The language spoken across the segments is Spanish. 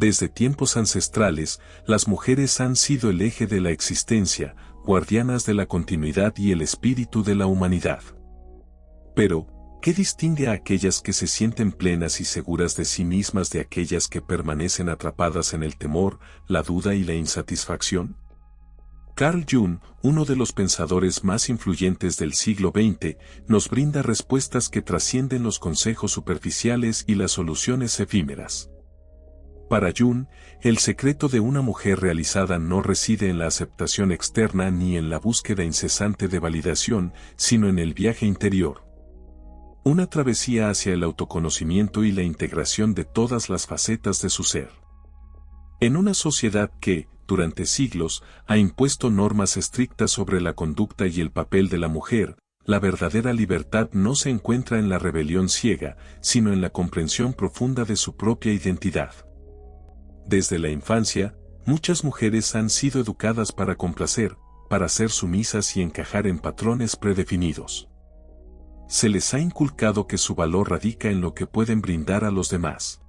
Desde tiempos ancestrales, las mujeres han sido el eje de la existencia, guardianas de la continuidad y el espíritu de la humanidad. Pero, ¿qué distingue a aquellas que se sienten plenas y seguras de sí mismas de aquellas que permanecen atrapadas en el temor, la duda y la insatisfacción? Carl Jung, uno de los pensadores más influyentes del siglo XX, nos brinda respuestas que trascienden los consejos superficiales y las soluciones efímeras. Para Jung, el secreto de una mujer realizada no reside en la aceptación externa ni en la búsqueda incesante de validación, sino en el viaje interior. Una travesía hacia el autoconocimiento y la integración de todas las facetas de su ser. En una sociedad que, durante siglos, ha impuesto normas estrictas sobre la conducta y el papel de la mujer, la verdadera libertad no se encuentra en la rebelión ciega, sino en la comprensión profunda de su propia identidad. Desde la infancia, muchas mujeres han sido educadas para complacer, para ser sumisas y encajar en patrones predefinidos. Se les ha inculcado que su valor radica en lo que pueden brindar a los demás.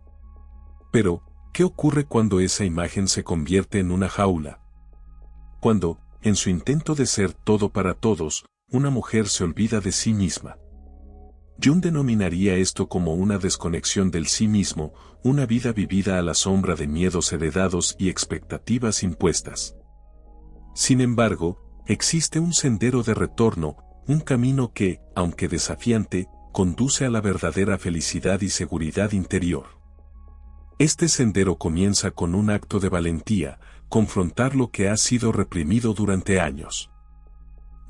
Pero, ¿qué ocurre cuando esa imagen se convierte en una jaula? Cuando, en su intento de ser todo para todos, una mujer se olvida de sí misma. Jung denominaría esto como una desconexión del sí mismo, una vida vivida a la sombra de miedos heredados y expectativas impuestas. Sin embargo, existe un sendero de retorno, un camino que, aunque desafiante, conduce a la verdadera felicidad y seguridad interior. Este sendero comienza con un acto de valentía, confrontar lo que ha sido reprimido durante años.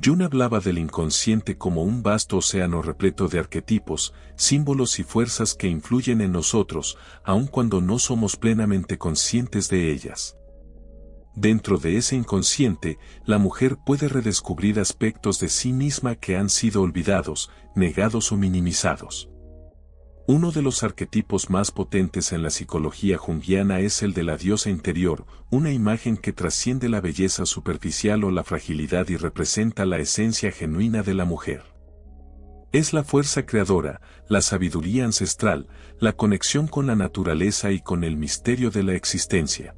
Jung hablaba del inconsciente como un vasto océano repleto de arquetipos, símbolos y fuerzas que influyen en nosotros, aun cuando no somos plenamente conscientes de ellas. Dentro de ese inconsciente, la mujer puede redescubrir aspectos de sí misma que han sido olvidados, negados o minimizados. Uno de los arquetipos más potentes en la psicología junguiana es el de la diosa interior, una imagen que trasciende la belleza superficial o la fragilidad y representa la esencia genuina de la mujer. Es la fuerza creadora, la sabiduría ancestral, la conexión con la naturaleza y con el misterio de la existencia.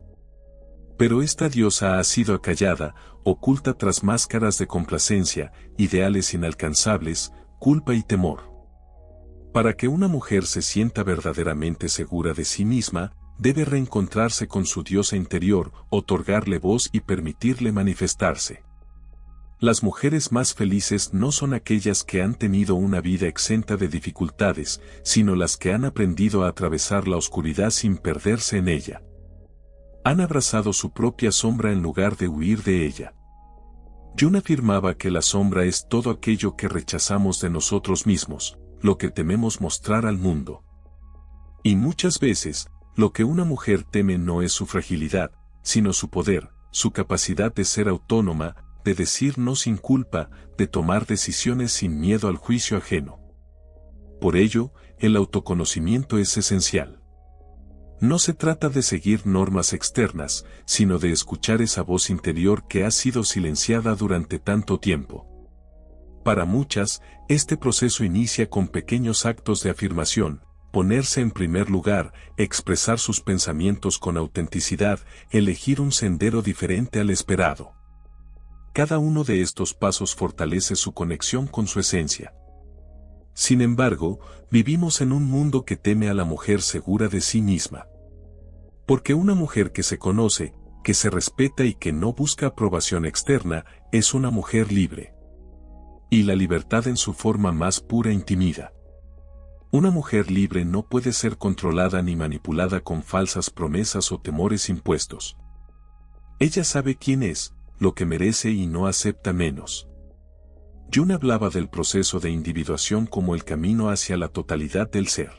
Pero esta diosa ha sido acallada, oculta tras máscaras de complacencia, ideales inalcanzables, culpa y temor. Para que una mujer se sienta verdaderamente segura de sí misma, debe reencontrarse con su diosa interior, otorgarle voz y permitirle manifestarse. Las mujeres más felices no son aquellas que han tenido una vida exenta de dificultades, sino las que han aprendido a atravesar la oscuridad sin perderse en ella. Han abrazado su propia sombra en lugar de huir de ella. Jung afirmaba que la sombra es todo aquello que rechazamos de nosotros mismos, lo que tememos mostrar al mundo. Y muchas veces, lo que una mujer teme no es su fragilidad, sino su poder, su capacidad de ser autónoma, de decir no sin culpa, de tomar decisiones sin miedo al juicio ajeno. Por ello, el autoconocimiento es esencial. No se trata de seguir normas externas, sino de escuchar esa voz interior que ha sido silenciada durante tanto tiempo. Para muchas, este proceso inicia con pequeños actos de afirmación, ponerse en primer lugar, expresar sus pensamientos con autenticidad, elegir un sendero diferente al esperado. Cada uno de estos pasos fortalece su conexión con su esencia. Sin embargo, vivimos en un mundo que teme a la mujer segura de sí misma. Porque una mujer que se conoce, que se respeta y que no busca aprobación externa, es una mujer libre. Y la libertad en su forma más pura intimida. Una mujer libre no puede ser controlada ni manipulada con falsas promesas o temores impuestos. Ella sabe quién es, lo que merece y no acepta menos. Jung hablaba del proceso de individuación como el camino hacia la totalidad del ser.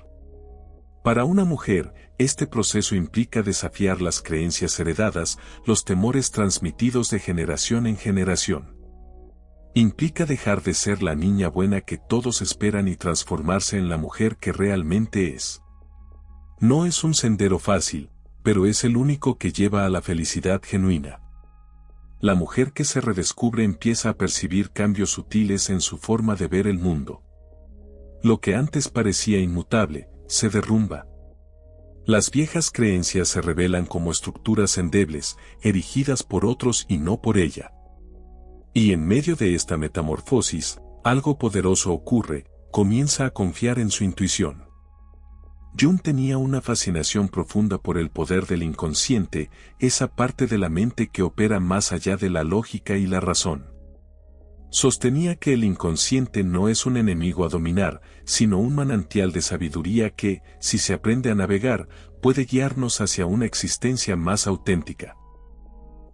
Para una mujer, este proceso implica desafiar las creencias heredadas, los temores transmitidos de generación en generación. Implica dejar de ser la niña buena que todos esperan y transformarse en la mujer que realmente es. No es un sendero fácil, pero es el único que lleva a la felicidad genuina. La mujer que se redescubre empieza a percibir cambios sutiles en su forma de ver el mundo. Lo que antes parecía inmutable, se derrumba. Las viejas creencias se revelan como estructuras endebles, erigidas por otros y no por ella. Y en medio de esta metamorfosis, algo poderoso ocurre, comienza a confiar en su intuición. Jung tenía una fascinación profunda por el poder del inconsciente, esa parte de la mente que opera más allá de la lógica y la razón. Sostenía que el inconsciente no es un enemigo a dominar, sino un manantial de sabiduría que, si se aprende a navegar, puede guiarnos hacia una existencia más auténtica.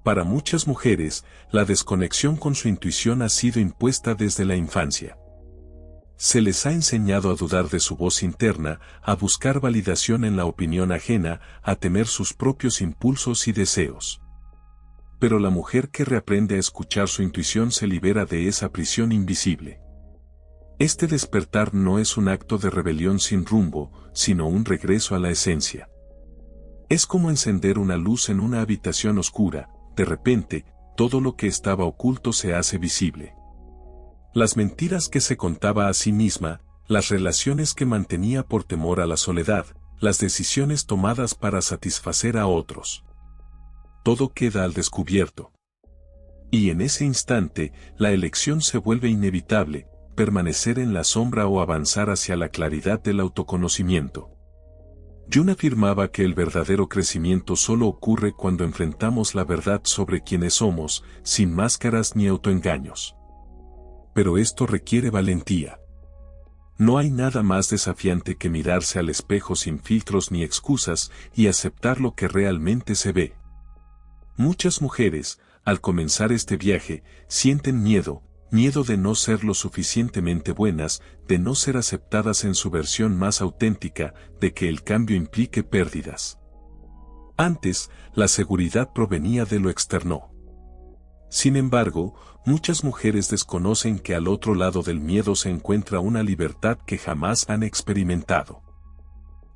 Para muchas mujeres, la desconexión con su intuición ha sido impuesta desde la infancia. Se les ha enseñado a dudar de su voz interna, a buscar validación en la opinión ajena, a temer sus propios impulsos y deseos. Pero la mujer que reaprende a escuchar su intuición se libera de esa prisión invisible. Este despertar no es un acto de rebelión sin rumbo, sino un regreso a la esencia. Es como encender una luz en una habitación oscura, de repente, todo lo que estaba oculto se hace visible. Las mentiras que se contaba a sí misma, las relaciones que mantenía por temor a la soledad, las decisiones tomadas para satisfacer a otros. Todo queda al descubierto. Y en ese instante, la elección se vuelve inevitable, permanecer en la sombra o avanzar hacia la claridad del autoconocimiento. Jung afirmaba que el verdadero crecimiento solo ocurre cuando enfrentamos la verdad sobre quiénes somos, sin máscaras ni autoengaños. Pero esto requiere valentía. No hay nada más desafiante que mirarse al espejo sin filtros ni excusas y aceptar lo que realmente se ve. Muchas mujeres, al comenzar este viaje, sienten miedo de no ser lo suficientemente buenas, de no ser aceptadas en su versión más auténtica, de que el cambio implique pérdidas. Antes, la seguridad provenía de lo externo. Sin embargo, muchas mujeres desconocen que al otro lado del miedo se encuentra una libertad que jamás han experimentado.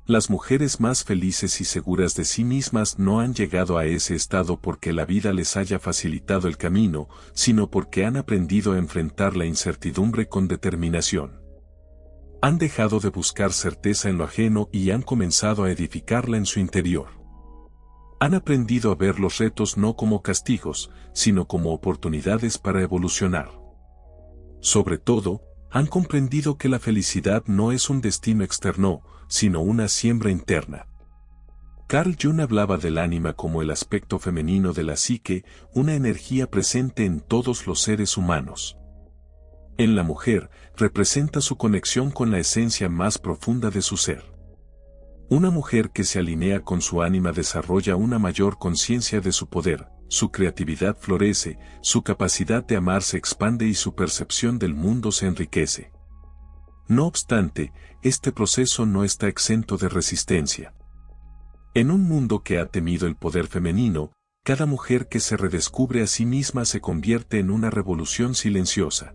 Las mujeres más felices y seguras de sí mismas no han llegado a ese estado porque la vida les haya facilitado el camino, sino porque han aprendido a enfrentar la incertidumbre con determinación. Han dejado de buscar certeza en lo ajeno y han comenzado a edificarla en su interior. Han aprendido a ver los retos no como castigos, sino como oportunidades para evolucionar. Sobre todo, han comprendido que la felicidad no es un destino externo, sino una siembra interna. Carl Jung hablaba del ánima como el aspecto femenino de la psique, una energía presente en todos los seres humanos. En la mujer, representa su conexión con la esencia más profunda de su ser. Una mujer que se alinea con su ánima desarrolla una mayor conciencia de su poder, su creatividad florece, su capacidad de amar se expande y su percepción del mundo se enriquece. No obstante, este proceso no está exento de resistencia. En un mundo que ha temido el poder femenino, cada mujer que se redescubre a sí misma se convierte en una revolución silenciosa.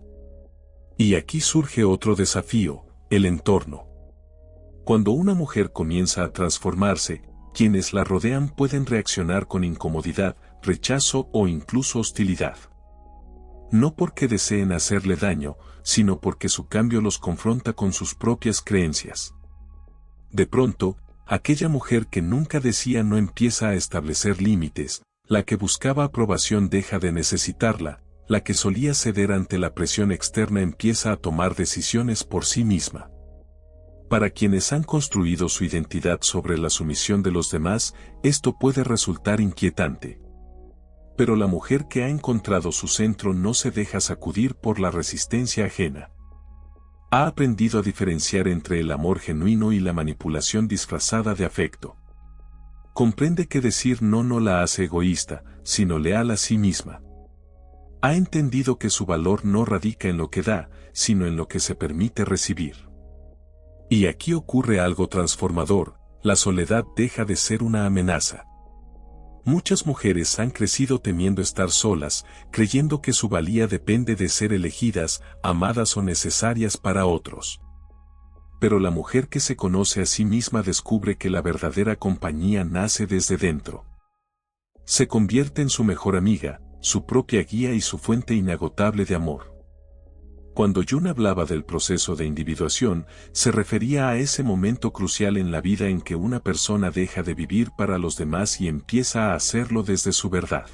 Y aquí surge otro desafío, el entorno. Cuando una mujer comienza a transformarse, quienes la rodean pueden reaccionar con incomodidad, rechazo o incluso hostilidad. No porque deseen hacerle daño, sino porque su cambio los confronta con sus propias creencias. De pronto, aquella mujer que nunca decía no empieza a establecer límites, la que buscaba aprobación deja de necesitarla, la que solía ceder ante la presión externa empieza a tomar decisiones por sí misma. Para quienes han construido su identidad sobre la sumisión de los demás, esto puede resultar inquietante. Pero la mujer que ha encontrado su centro no se deja sacudir por la resistencia ajena. Ha aprendido a diferenciar entre el amor genuino y la manipulación disfrazada de afecto. Comprende que decir no la hace egoísta, sino leal a sí misma. Ha entendido que su valor no radica en lo que da, sino en lo que se permite recibir. Y aquí ocurre algo transformador, la soledad deja de ser una amenaza. Muchas mujeres han crecido temiendo estar solas, creyendo que su valía depende de ser elegidas, amadas o necesarias para otros. Pero la mujer que se conoce a sí misma descubre que la verdadera compañía nace desde dentro. Se convierte en su mejor amiga, su propia guía y su fuente inagotable de amor. Cuando Jung hablaba del proceso de individuación, se refería a ese momento crucial en la vida en que una persona deja de vivir para los demás y empieza a hacerlo desde su verdad.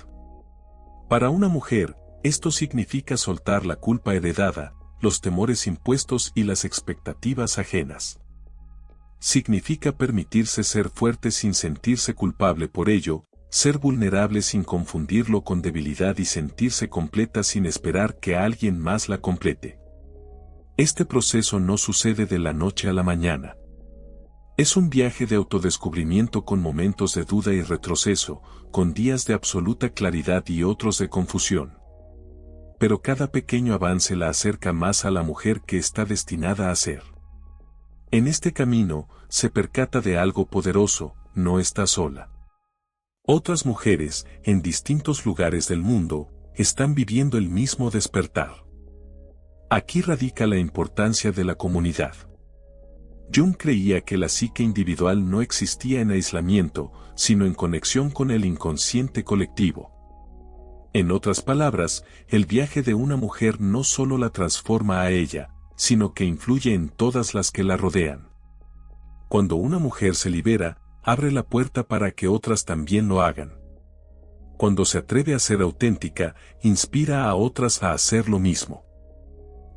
Para una mujer, esto significa soltar la culpa heredada, los temores impuestos y las expectativas ajenas. Significa permitirse ser fuerte sin sentirse culpable por ello, ser vulnerable sin confundirlo con debilidad y sentirse completa sin esperar que alguien más la complete. Este proceso no sucede de la noche a la mañana. Es un viaje de autodescubrimiento con momentos de duda y retroceso, con días de absoluta claridad y otros de confusión. Pero cada pequeño avance la acerca más a la mujer que está destinada a ser. En este camino, se percata de algo poderoso: no está sola. Otras mujeres, en distintos lugares del mundo, están viviendo el mismo despertar. Aquí radica la importancia de la comunidad. Jung creía que la psique individual no existía en aislamiento, sino en conexión con el inconsciente colectivo. En otras palabras, el viaje de una mujer no solo la transforma a ella, sino que influye en todas las que la rodean. Cuando una mujer se libera, abre la puerta para que otras también lo hagan. Cuando se atreve a ser auténtica, inspira a otras a hacer lo mismo.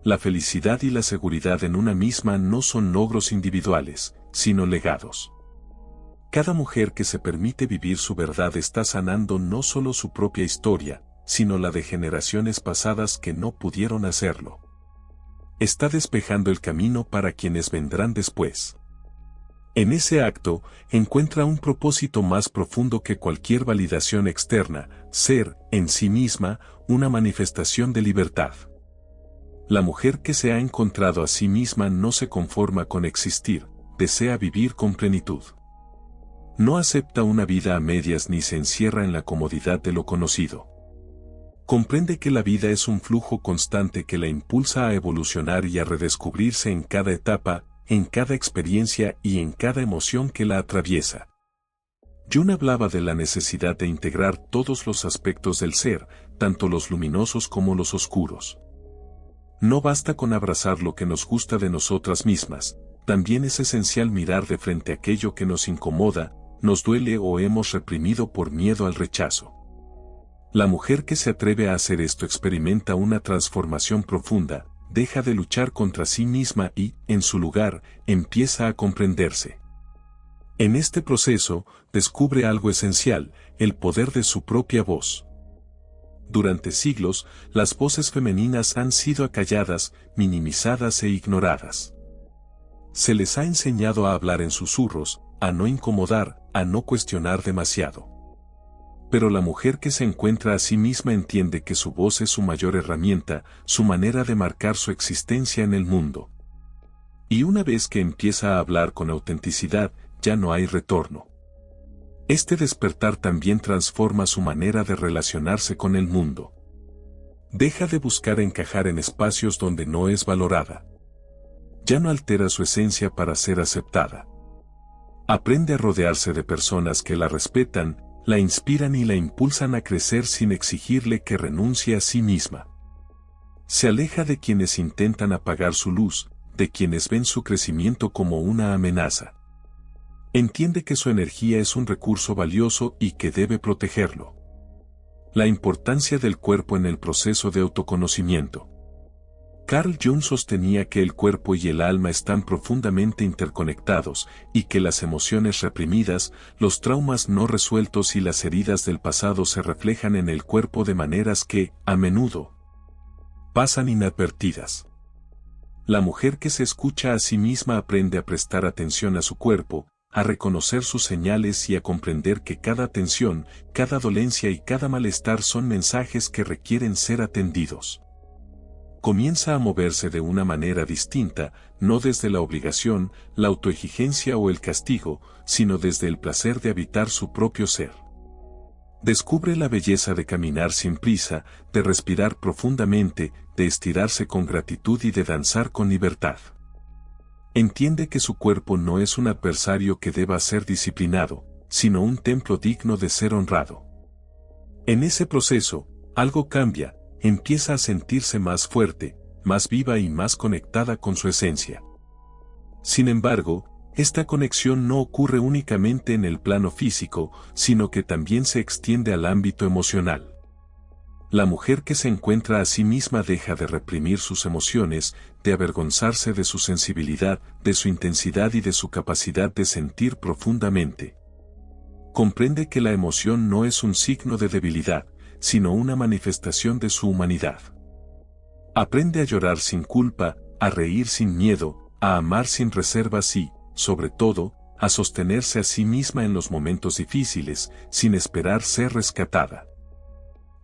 La felicidad y la seguridad en una misma no son logros individuales, sino legados. Cada mujer que se permite vivir su verdad está sanando no solo su propia historia, sino la de generaciones pasadas que no pudieron hacerlo. Está despejando el camino para quienes vendrán después. En ese acto, encuentra un propósito más profundo que cualquier validación externa: ser, en sí misma, una manifestación de libertad. La mujer que se ha encontrado a sí misma no se conforma con existir, desea vivir con plenitud. No acepta una vida a medias ni se encierra en la comodidad de lo conocido. Comprende que la vida es un flujo constante que la impulsa a evolucionar y a redescubrirse en cada etapa, en cada experiencia y en cada emoción que la atraviesa. Jung hablaba de la necesidad de integrar todos los aspectos del ser, tanto los luminosos como los oscuros. No basta con abrazar lo que nos gusta de nosotras mismas, también es esencial mirar de frente aquello que nos incomoda, nos duele o hemos reprimido por miedo al rechazo. La mujer que se atreve a hacer esto experimenta una transformación profunda, deja de luchar contra sí misma y, en su lugar, empieza a comprenderse. En este proceso, descubre algo esencial: el poder de su propia voz. Durante siglos, las voces femeninas han sido acalladas, minimizadas e ignoradas. Se les ha enseñado a hablar en susurros, a no incomodar, a no cuestionar demasiado. Pero la mujer que se encuentra a sí misma entiende que su voz es su mayor herramienta, su manera de marcar su existencia en el mundo. Y una vez que empieza a hablar con autenticidad, ya no hay retorno. Este despertar también transforma su manera de relacionarse con el mundo. Deja de buscar encajar en espacios donde no es valorada. Ya no altera su esencia para ser aceptada. Aprende a rodearse de personas que la respetan, la inspiran y la impulsan a crecer sin exigirle que renuncie a sí misma. Se aleja de quienes intentan apagar su luz, de quienes ven su crecimiento como una amenaza. Entiende que su energía es un recurso valioso y que debe protegerlo. La importancia del cuerpo en el proceso de autoconocimiento. Carl Jung sostenía que el cuerpo y el alma están profundamente interconectados, y que las emociones reprimidas, los traumas no resueltos y las heridas del pasado se reflejan en el cuerpo de maneras que, a menudo, pasan inadvertidas. La mujer que se escucha a sí misma aprende a prestar atención a su cuerpo, a reconocer sus señales y a comprender que cada tensión, cada dolencia y cada malestar son mensajes que requieren ser atendidos. Comienza a moverse de una manera distinta, no desde la obligación, la autoexigencia o el castigo, sino desde el placer de habitar su propio ser. Descubre la belleza de caminar sin prisa, de respirar profundamente, de estirarse con gratitud y de danzar con libertad. Entiende que su cuerpo no es un adversario que deba ser disciplinado, sino un templo digno de ser honrado. En ese proceso, algo cambia. Empieza a sentirse más fuerte, más viva y más conectada con su esencia. Sin embargo, esta conexión no ocurre únicamente en el plano físico, sino que también se extiende al ámbito emocional. La mujer que se encuentra a sí misma deja de reprimir sus emociones, de avergonzarse de su sensibilidad, de su intensidad y de su capacidad de sentir profundamente. Comprende que la emoción no es un signo de debilidad, sino una manifestación de su humanidad. Aprende a llorar sin culpa, a reír sin miedo, a amar sin reservas y, sobre todo, a sostenerse a sí misma en los momentos difíciles, sin esperar ser rescatada.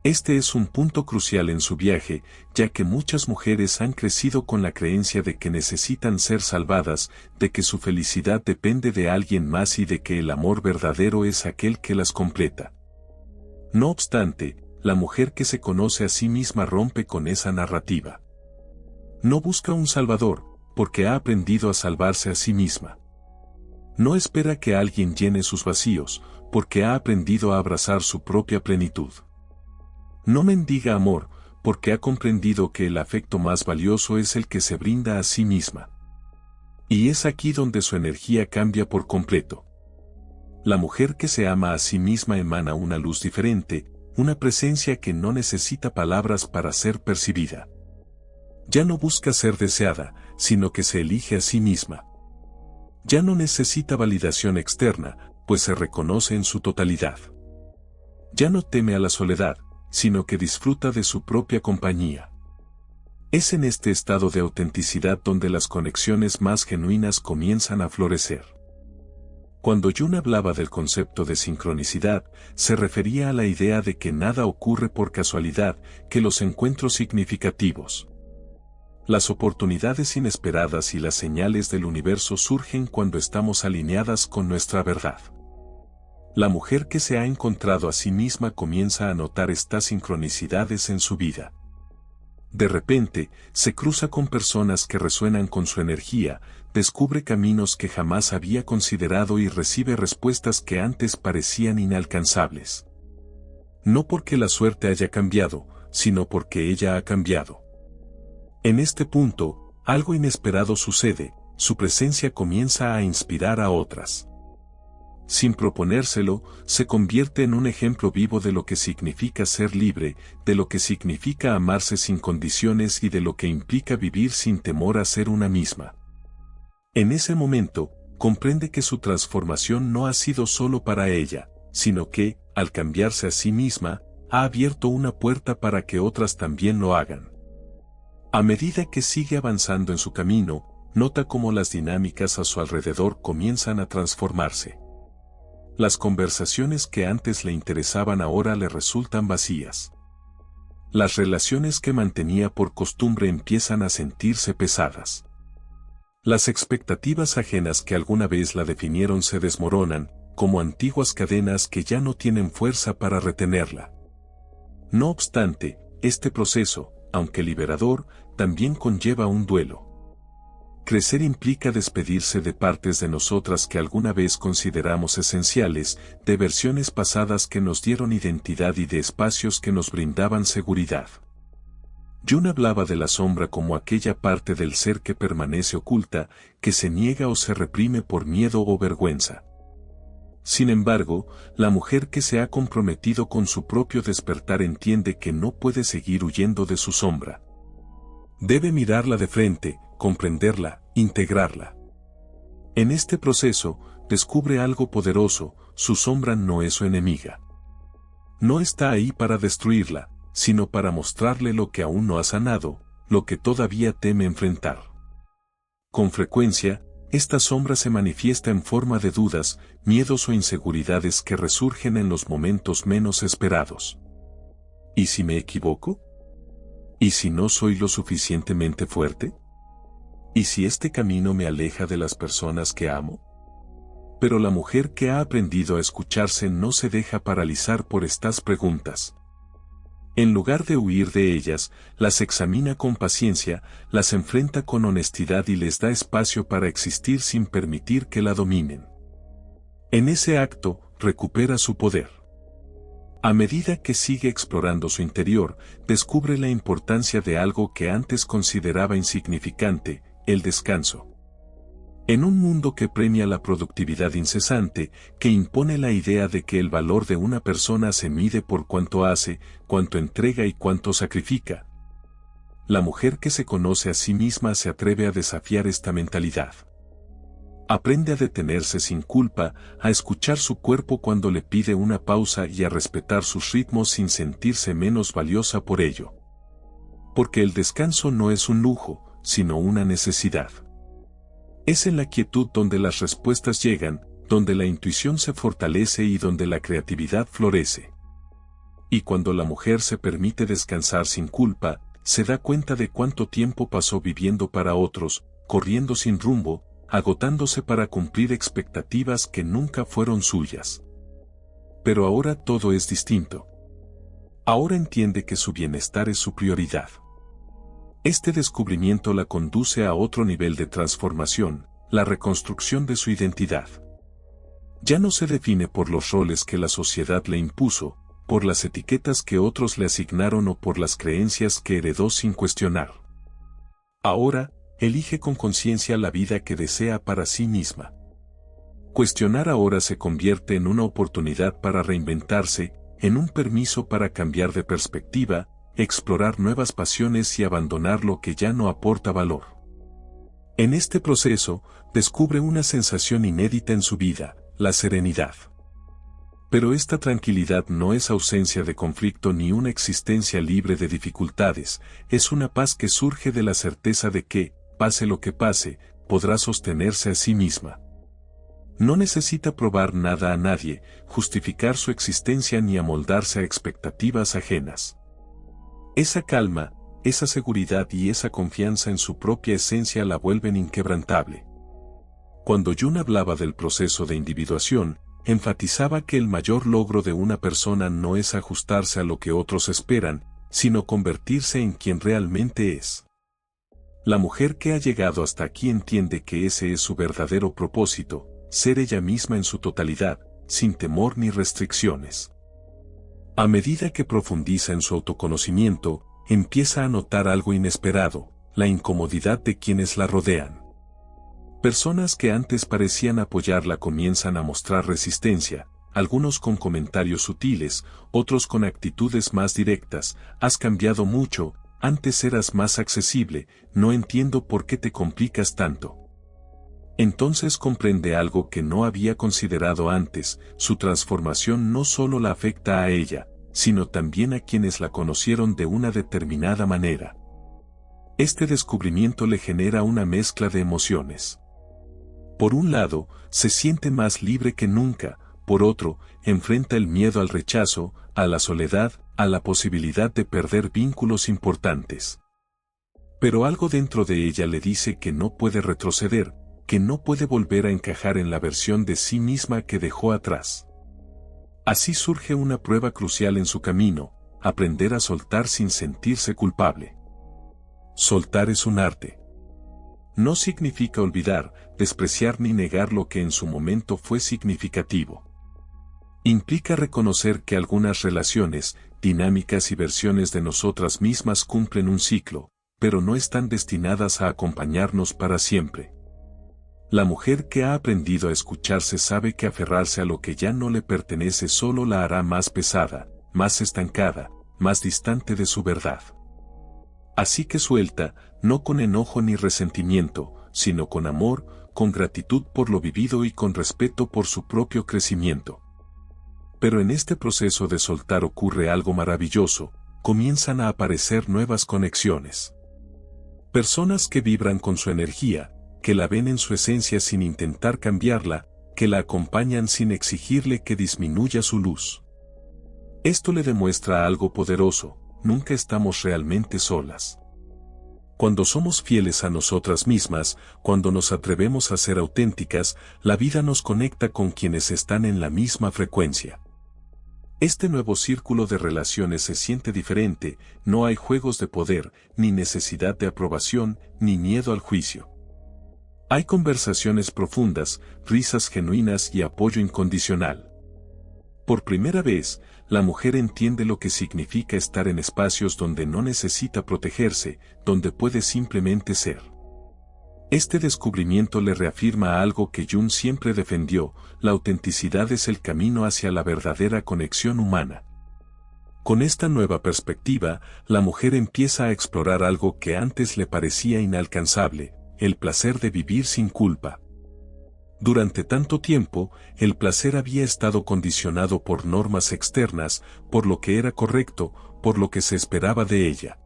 Este es un punto crucial en su viaje, ya que muchas mujeres han crecido con la creencia de que necesitan ser salvadas, de que su felicidad depende de alguien más y de que el amor verdadero es aquel que las completa. No obstante, la mujer que se conoce a sí misma rompe con esa narrativa. No busca un salvador, porque ha aprendido a salvarse a sí misma. No espera que alguien llene sus vacíos, porque ha aprendido a abrazar su propia plenitud. No mendiga amor, porque ha comprendido que el afecto más valioso es el que se brinda a sí misma. Y es aquí donde su energía cambia por completo. La mujer que se ama a sí misma emana una luz diferente, una presencia que no necesita palabras para ser percibida. Ya no busca ser deseada, sino que se elige a sí misma. Ya no necesita validación externa, pues se reconoce en su totalidad. Ya no teme a la soledad, sino que disfruta de su propia compañía. Es en este estado de autenticidad donde las conexiones más genuinas comienzan a florecer. Cuando Jung hablaba del concepto de sincronicidad, se refería a la idea de que nada ocurre por casualidad, que los encuentros significativos, las oportunidades inesperadas y las señales del universo surgen cuando estamos alineadas con nuestra verdad. La mujer que se ha encontrado a sí misma comienza a notar estas sincronicidades en su vida. De repente, se cruza con personas que resuenan con su energía, descubre caminos que jamás había considerado y recibe respuestas que antes parecían inalcanzables. No porque la suerte haya cambiado, sino porque ella ha cambiado. En este punto, algo inesperado sucede, su presencia comienza a inspirar a otras. Sin proponérselo, se convierte en un ejemplo vivo de lo que significa ser libre, de lo que significa amarse sin condiciones y de lo que implica vivir sin temor a ser una misma. En ese momento, comprende que su transformación no ha sido solo para ella, sino que, al cambiarse a sí misma, ha abierto una puerta para que otras también lo hagan. A medida que sigue avanzando en su camino, nota cómo las dinámicas a su alrededor comienzan a transformarse. Las conversaciones que antes le interesaban ahora le resultan vacías. Las relaciones que mantenía por costumbre empiezan a sentirse pesadas. Las expectativas ajenas que alguna vez la definieron se desmoronan, como antiguas cadenas que ya no tienen fuerza para retenerla. No obstante, este proceso, aunque liberador, también conlleva un duelo. Crecer implica despedirse de partes de nosotras que alguna vez consideramos esenciales, de versiones pasadas que nos dieron identidad y de espacios que nos brindaban seguridad. Jung hablaba de la sombra como aquella parte del ser que permanece oculta, que se niega o se reprime por miedo o vergüenza. Sin embargo, la mujer que se ha comprometido con su propio despertar entiende que no puede seguir huyendo de su sombra. Debe mirarla de frente, comprenderla, integrarla. En este proceso, descubre algo poderoso, su sombra no es su enemiga. No está ahí para destruirla, sino para mostrarle lo que aún no ha sanado, lo que todavía teme enfrentar. Con frecuencia, esta sombra se manifiesta en forma de dudas, miedos o inseguridades que resurgen en los momentos menos esperados. ¿Y si me equivoco? ¿Y si no soy lo suficientemente fuerte? ¿Y si este camino me aleja de las personas que amo? Pero la mujer que ha aprendido a escucharse no se deja paralizar por estas preguntas. En lugar de huir de ellas, las examina con paciencia, las enfrenta con honestidad y les da espacio para existir sin permitir que la dominen. En ese acto, recupera su poder. A medida que sigue explorando su interior, descubre la importancia de algo que antes consideraba insignificante, el descanso. En un mundo que premia la productividad incesante, que impone la idea de que el valor de una persona se mide por cuánto hace, cuánto entrega y cuánto sacrifica, la mujer que se conoce a sí misma se atreve a desafiar esta mentalidad. Aprende a detenerse sin culpa, a escuchar su cuerpo cuando le pide una pausa y a respetar sus ritmos sin sentirse menos valiosa por ello. Porque el descanso no es un lujo, sino una necesidad. Es en la quietud donde las respuestas llegan, donde la intuición se fortalece y donde la creatividad florece. Y cuando la mujer se permite descansar sin culpa, se da cuenta de cuánto tiempo pasó viviendo para otros, corriendo sin rumbo, agotándose para cumplir expectativas que nunca fueron suyas. Pero ahora todo es distinto. Ahora entiende que su bienestar es su prioridad. Este descubrimiento la conduce a otro nivel de transformación, la reconstrucción de su identidad. Ya no se define por los roles que la sociedad le impuso, por las etiquetas que otros le asignaron o por las creencias que heredó sin cuestionar. Ahora, elige con conciencia la vida que desea para sí misma. Cuestionar ahora se convierte en una oportunidad para reinventarse, en un permiso para cambiar de perspectiva, explorar nuevas pasiones y abandonar lo que ya no aporta valor. En este proceso, descubre una sensación inédita en su vida, la serenidad. Pero esta tranquilidad no es ausencia de conflicto ni una existencia libre de dificultades, es una paz que surge de la certeza de que, pase lo que pase, podrá sostenerse a sí misma. No necesita probar nada a nadie, justificar su existencia ni amoldarse a expectativas ajenas. Esa calma, esa seguridad y esa confianza en su propia esencia la vuelven inquebrantable. Cuando Jung hablaba del proceso de individuación, enfatizaba que el mayor logro de una persona no es ajustarse a lo que otros esperan, sino convertirse en quien realmente es. La mujer que ha llegado hasta aquí entiende que ese es su verdadero propósito, ser ella misma en su totalidad, sin temor ni restricciones. A medida que profundiza en su autoconocimiento, empieza a notar algo inesperado, la incomodidad de quienes la rodean. Personas que antes parecían apoyarla comienzan a mostrar resistencia, algunos con comentarios sutiles, otros con actitudes más directas, has cambiado mucho, antes eras más accesible, no entiendo por qué te complicas tanto. Entonces comprende algo que no había considerado antes, su transformación no solo la afecta a ella, sino también a quienes la conocieron de una determinada manera. Este descubrimiento le genera una mezcla de emociones. Por un lado, se siente más libre que nunca, por otro, enfrenta el miedo al rechazo, a la soledad, a la posibilidad de perder vínculos importantes. Pero algo dentro de ella le dice que no puede retroceder, que no puede volver a encajar en la versión de sí misma que dejó atrás. Así surge una prueba crucial en su camino, aprender a soltar sin sentirse culpable. Soltar es un arte. No significa olvidar, despreciar ni negar lo que en su momento fue significativo. Implica reconocer que algunas relaciones, dinámicas y versiones de nosotras mismas cumplen un ciclo, pero no están destinadas a acompañarnos para siempre. La mujer que ha aprendido a escucharse sabe que aferrarse a lo que ya no le pertenece solo la hará más pesada, más estancada, más distante de su verdad. Así que suelta, no con enojo ni resentimiento, sino con amor, con gratitud por lo vivido y con respeto por su propio crecimiento. Pero en este proceso de soltar ocurre algo maravilloso, comienzan a aparecer nuevas conexiones. Personas que vibran con su energía, que la ven en su esencia sin intentar cambiarla, que la acompañan sin exigirle que disminuya su luz. Esto le demuestra algo poderoso, nunca estamos realmente solas. Cuando somos fieles a nosotras mismas, cuando nos atrevemos a ser auténticas, la vida nos conecta con quienes están en la misma frecuencia. Este nuevo círculo de relaciones se siente diferente, no hay juegos de poder, ni necesidad de aprobación, ni miedo al juicio. Hay conversaciones profundas, risas genuinas y apoyo incondicional. Por primera vez, la mujer entiende lo que significa estar en espacios donde no necesita protegerse, donde puede simplemente ser. Este descubrimiento le reafirma algo que Jung siempre defendió: la autenticidad es el camino hacia la verdadera conexión humana. Con esta nueva perspectiva, la mujer empieza a explorar algo que antes le parecía inalcanzable: el placer de vivir sin culpa. Durante tanto tiempo, el placer había estado condicionado por normas externas, por lo que era correcto, por lo que se esperaba de ella.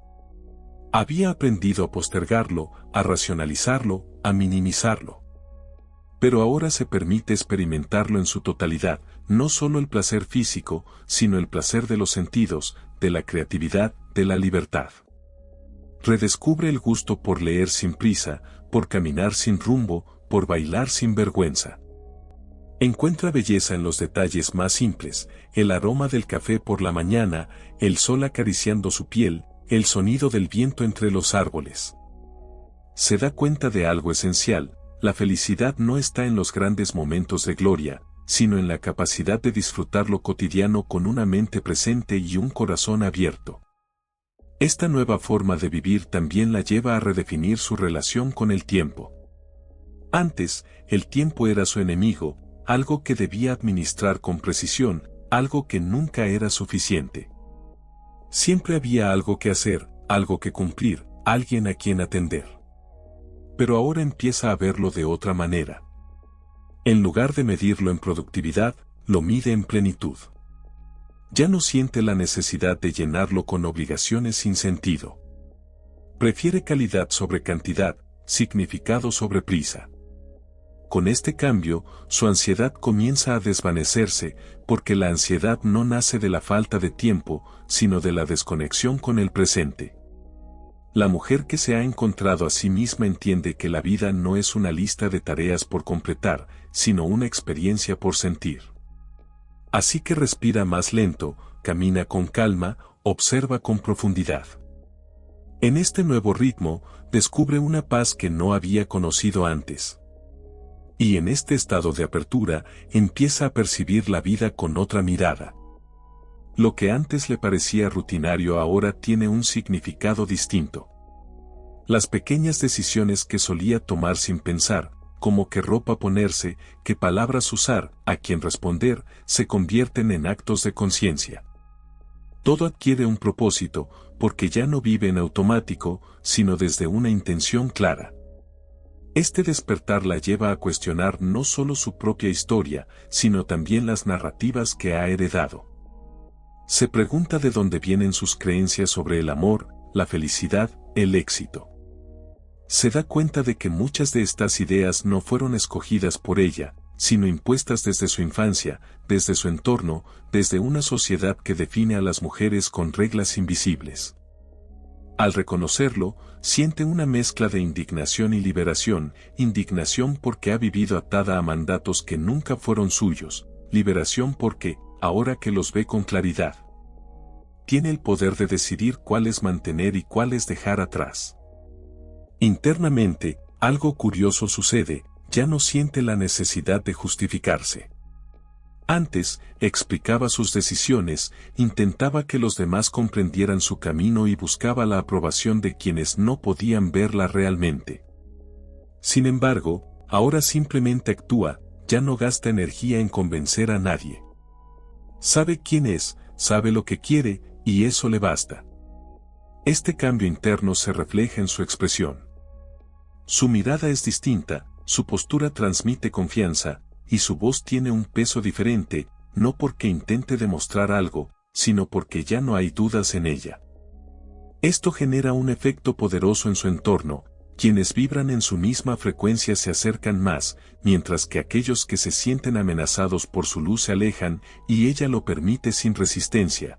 Había aprendido a postergarlo, a racionalizarlo, a minimizarlo. Pero ahora se permite experimentarlo en su totalidad, no solo el placer físico, sino el placer de los sentidos, de la creatividad, de la libertad. Redescubre el gusto por leer sin prisa, por caminar sin rumbo, por bailar sin vergüenza. Encuentra belleza en los detalles más simples: el aroma del café por la mañana, el sol acariciando su piel, el sonido del viento entre los árboles. Se da cuenta de algo esencial: la felicidad no está en los grandes momentos de gloria, sino en la capacidad de disfrutar lo cotidiano con una mente presente y un corazón abierto. Esta nueva forma de vivir también la lleva a redefinir su relación con el tiempo. Antes, el tiempo era su enemigo, algo que debía administrar con precisión, algo que nunca era suficiente. Siempre había algo que hacer, algo que cumplir, alguien a quien atender. Pero ahora empieza a verlo de otra manera. En lugar de medirlo en productividad, lo mide en plenitud. Ya no siente la necesidad de llenarlo con obligaciones sin sentido. Prefiere calidad sobre cantidad, significado sobre prisa. Con este cambio, su ansiedad comienza a desvanecerse, porque la ansiedad no nace de la falta de tiempo, sino de la desconexión con el presente. La mujer que se ha encontrado a sí misma entiende que la vida no es una lista de tareas por completar, sino una experiencia por sentir. Así que respira más lento, camina con calma, observa con profundidad. En este nuevo ritmo, descubre una paz que no había conocido antes. Y en este estado de apertura, empieza a percibir la vida con otra mirada. Lo que antes le parecía rutinario ahora tiene un significado distinto. Las pequeñas decisiones que solía tomar sin pensar, como qué ropa ponerse, qué palabras usar, a quién responder, se convierten en actos de conciencia. Todo adquiere un propósito, porque ya no vive en automático, sino desde una intención clara. Este despertar la lleva a cuestionar no solo su propia historia, sino también las narrativas que ha heredado. Se pregunta de dónde vienen sus creencias sobre el amor, la felicidad, el éxito. Se da cuenta de que muchas de estas ideas no fueron escogidas por ella, sino impuestas desde su infancia, desde su entorno, desde una sociedad que define a las mujeres con reglas invisibles. Al reconocerlo, siente una mezcla de indignación y liberación: indignación porque ha vivido atada a mandatos que nunca fueron suyos, liberación porque, ahora que los ve con claridad, tiene el poder de decidir cuáles mantener y cuáles dejar atrás. Internamente, algo curioso sucede: ya no siente la necesidad de justificarse. Antes, explicaba sus decisiones, intentaba que los demás comprendieran su camino y buscaba la aprobación de quienes no podían verla realmente. Sin embargo, ahora simplemente actúa, ya no gasta energía en convencer a nadie. Sabe quién es, sabe lo que quiere, y eso le basta. Este cambio interno se refleja en su expresión. Su mirada es distinta, su postura transmite confianza, y su voz tiene un peso diferente, no porque intente demostrar algo, sino porque ya no hay dudas en ella. Esto genera un efecto poderoso en su entorno: quienes vibran en su misma frecuencia se acercan más, mientras que aquellos que se sienten amenazados por su luz se alejan, y ella lo permite sin resistencia.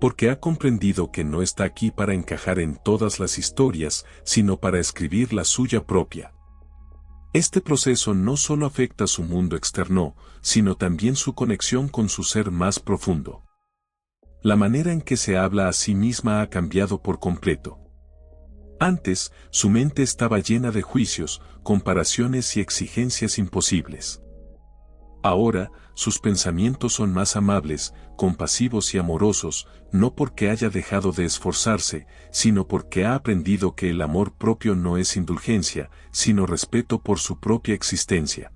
Porque ha comprendido que no está aquí para encajar en todas las historias, sino para escribir la suya propia. Este proceso no solo afecta su mundo externo, sino también su conexión con su ser más profundo. La manera en que se habla a sí misma ha cambiado por completo. Antes, su mente estaba llena de juicios, comparaciones y exigencias imposibles. Ahora, sus pensamientos son más amables, compasivos y amorosos, no porque haya dejado de esforzarse, sino porque ha aprendido que el amor propio no es indulgencia, sino respeto por su propia existencia.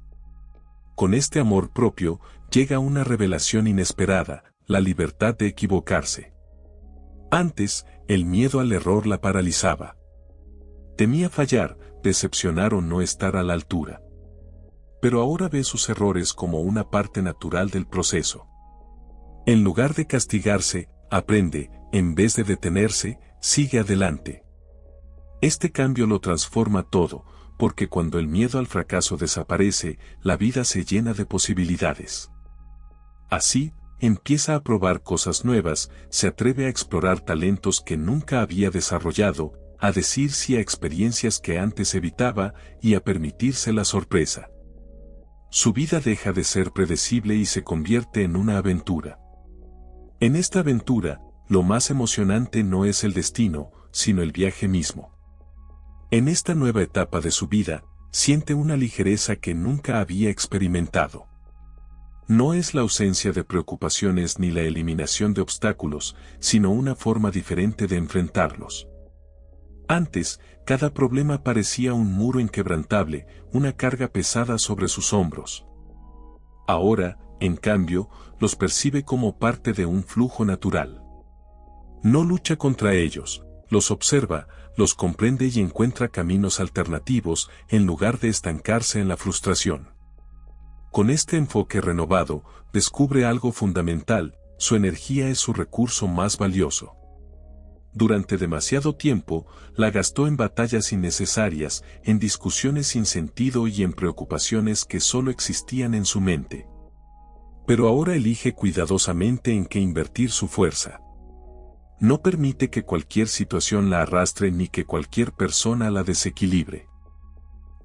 Con este amor propio, llega una revelación inesperada, la libertad de equivocarse. Antes, el miedo al error la paralizaba. Temía fallar, decepcionar o no estar a la altura. Pero ahora ve sus errores como una parte natural del proceso. En lugar de castigarse, aprende, en vez de detenerse, sigue adelante. Este cambio lo transforma todo, porque cuando el miedo al fracaso desaparece, la vida se llena de posibilidades. Así, empieza a probar cosas nuevas, se atreve a explorar talentos que nunca había desarrollado, a decir sí a experiencias que antes evitaba y a permitirse la sorpresa. Su vida deja de ser predecible y se convierte en una aventura. En esta aventura, lo más emocionante no es el destino, sino el viaje mismo. En esta nueva etapa de su vida, siente una ligereza que nunca había experimentado. No es la ausencia de preocupaciones ni la eliminación de obstáculos, sino una forma diferente de enfrentarlos. Antes, cada problema parecía un muro inquebrantable, una carga pesada sobre sus hombros. Ahora, en cambio, los percibe como parte de un flujo natural. No lucha contra ellos, los observa, los comprende y encuentra caminos alternativos en lugar de estancarse en la frustración. Con este enfoque renovado, descubre algo fundamental: su energía es su recurso más valioso. Durante demasiado tiempo, la gastó en batallas innecesarias, en discusiones sin sentido y en preocupaciones que solo existían en su mente. Pero ahora elige cuidadosamente en qué invertir su fuerza. No permite que cualquier situación la arrastre ni que cualquier persona la desequilibre.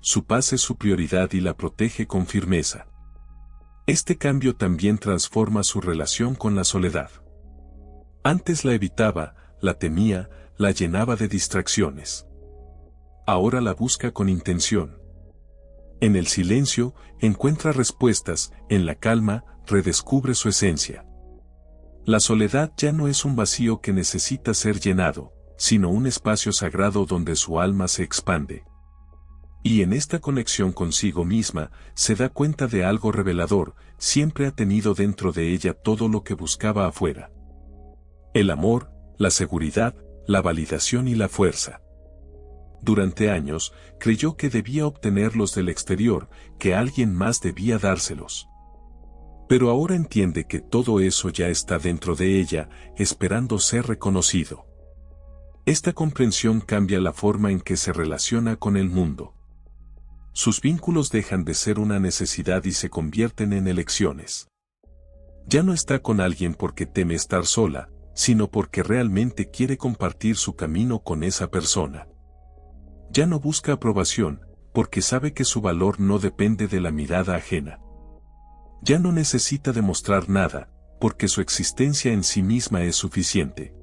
Su paz es su prioridad y la protege con firmeza. Este cambio también transforma su relación con la soledad. Antes la evitaba, la temía, la llenaba de distracciones. Ahora la busca con intención. En el silencio, encuentra respuestas, en la calma, redescubre su esencia. La soledad ya no es un vacío que necesita ser llenado, sino un espacio sagrado donde su alma se expande. Y en esta conexión consigo misma, se da cuenta de algo revelador: siempre ha tenido dentro de ella todo lo que buscaba afuera. El amor, la seguridad, la validación y la fuerza. Durante años, creyó que debía obtenerlos del exterior, que alguien más debía dárselos. Pero ahora entiende que todo eso ya está dentro de ella, esperando ser reconocido. Esta comprensión cambia la forma en que se relaciona con el mundo. Sus vínculos dejan de ser una necesidad y se convierten en elecciones. Ya no está con alguien porque teme estar sola, sino porque realmente quiere compartir su camino con esa persona. Ya no busca aprobación, porque sabe que su valor no depende de la mirada ajena. Ya no necesita demostrar nada, porque su existencia en sí misma es suficiente.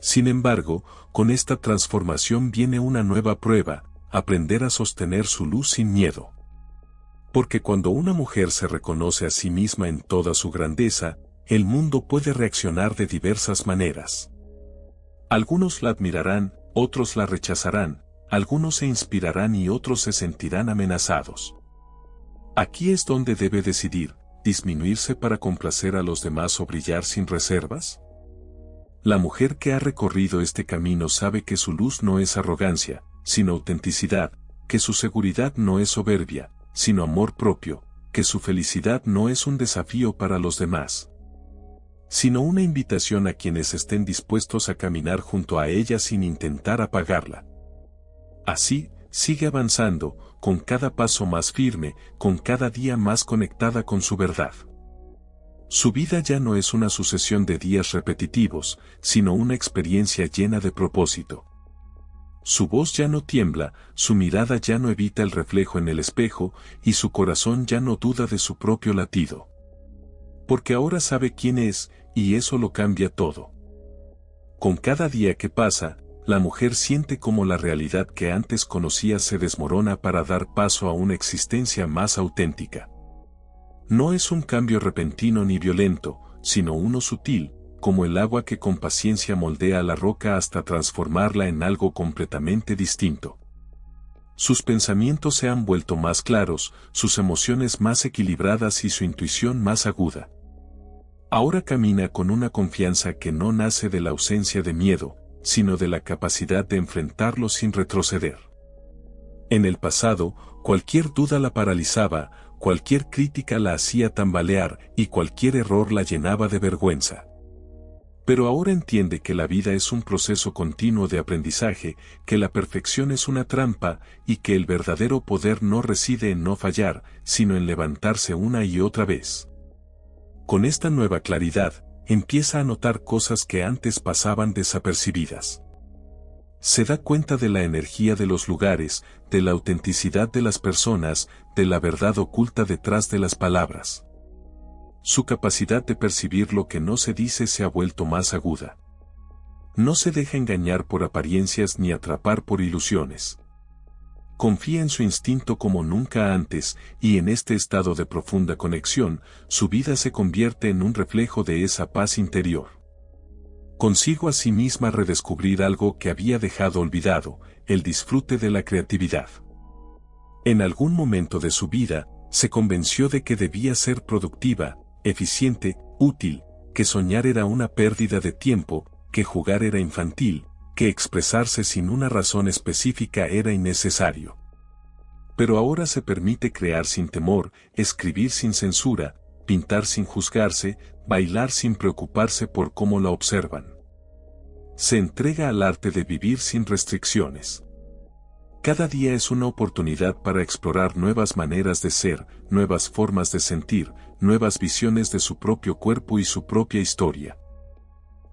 Sin embargo, con esta transformación viene una nueva prueba: aprender a sostener su luz sin miedo. Porque cuando una mujer se reconoce a sí misma en toda su grandeza, el mundo puede reaccionar de diversas maneras. Algunos la admirarán, otros la rechazarán, algunos se inspirarán y otros se sentirán amenazados. Aquí es donde debe decidir: ¿disminuirse para complacer a los demás o brillar sin reservas? La mujer que ha recorrido este camino sabe que su luz no es arrogancia, sino autenticidad, que su seguridad no es soberbia, sino amor propio, que su felicidad no es un desafío para los demás, sino una invitación a quienes estén dispuestos a caminar junto a ella sin intentar apagarla. Así, sigue avanzando, con cada paso más firme, con cada día más conectada con su verdad. Su vida ya no es una sucesión de días repetitivos, sino una experiencia llena de propósito. Su voz ya no tiembla, su mirada ya no evita el reflejo en el espejo, y su corazón ya no duda de su propio latido. Porque ahora sabe quién es, y eso lo cambia todo. Con cada día que pasa, la mujer siente como la realidad que antes conocía se desmorona para dar paso a una existencia más auténtica. No es un cambio repentino ni violento, sino uno sutil, como el agua que con paciencia moldea la roca hasta transformarla en algo completamente distinto. Sus pensamientos se han vuelto más claros, sus emociones más equilibradas y su intuición más aguda. Ahora camina con una confianza que no nace de la ausencia de miedo, sino de la capacidad de enfrentarlo sin retroceder. En el pasado, cualquier duda la paralizaba, cualquier crítica la hacía tambalear y cualquier error la llenaba de vergüenza. Pero ahora entiende que la vida es un proceso continuo de aprendizaje, que la perfección es una trampa y que el verdadero poder no reside en no fallar, sino en levantarse una y otra vez. Con esta nueva claridad, empieza a notar cosas que antes pasaban desapercibidas. Se da cuenta de la energía de los lugares, de la autenticidad de las personas, de la verdad oculta detrás de las palabras. Su capacidad de percibir lo que no se dice se ha vuelto más aguda. No se deja engañar por apariencias ni atrapar por ilusiones. Confía en su instinto como nunca antes, y en este estado de profunda conexión, su vida se convierte en un reflejo de esa paz interior. Consigo a sí misma redescubrir algo que había dejado olvidado, el disfrute de la creatividad. En algún momento de su vida, se convenció de que debía ser productiva, eficiente, útil, que soñar era una pérdida de tiempo, que jugar era infantil, que expresarse sin una razón específica era innecesario. Pero ahora se permite crear sin temor, escribir sin censura, pintar sin juzgarse, bailar sin preocuparse por cómo la observan. Se entrega al arte de vivir sin restricciones. Cada día es una oportunidad para explorar nuevas maneras de ser, nuevas formas de sentir, nuevas visiones de su propio cuerpo y su propia historia.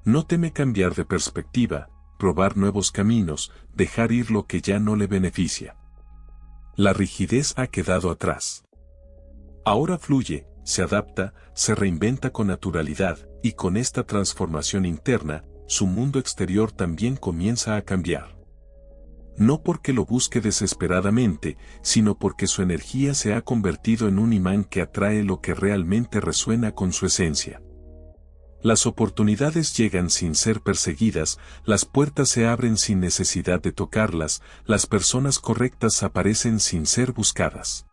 No teme cambiar de perspectiva, probar nuevos caminos, dejar ir lo que ya no le beneficia. La rigidez ha quedado atrás. Ahora fluye, se adapta, se reinventa con naturalidad, y con esta transformación interna, su mundo exterior también comienza a cambiar. No porque lo busque desesperadamente, sino porque su energía se ha convertido en un imán que atrae lo que realmente resuena con su esencia. Las oportunidades llegan sin ser perseguidas, las puertas se abren sin necesidad de tocarlas, las personas correctas aparecen sin ser buscadas.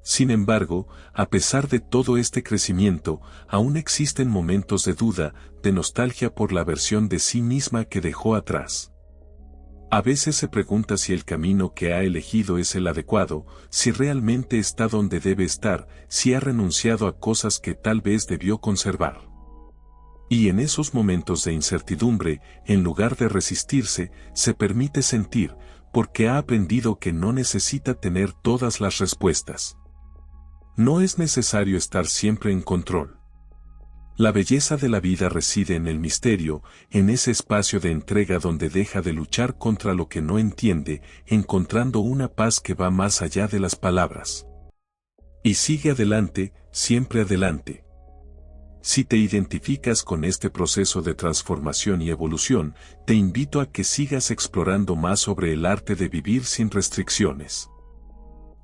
Sin embargo, a pesar de todo este crecimiento, aún existen momentos de duda, de nostalgia por la versión de sí misma que dejó atrás. A veces se pregunta si el camino que ha elegido es el adecuado, si realmente está donde debe estar, si ha renunciado a cosas que tal vez debió conservar. Y en esos momentos de incertidumbre, en lugar de resistirse, se permite sentir, porque ha aprendido que no necesita tener todas las respuestas. No es necesario estar siempre en control. La belleza de la vida reside en el misterio, en ese espacio de entrega donde deja de luchar contra lo que no entiende, encontrando una paz que va más allá de las palabras. Y sigue adelante, siempre adelante. Si te identificas con este proceso de transformación y evolución, te invito a que sigas explorando más sobre el arte de vivir sin restricciones.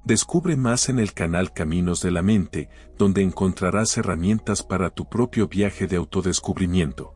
Descubre más en el canal Caminos de la Mente, donde encontrarás herramientas para tu propio viaje de autodescubrimiento.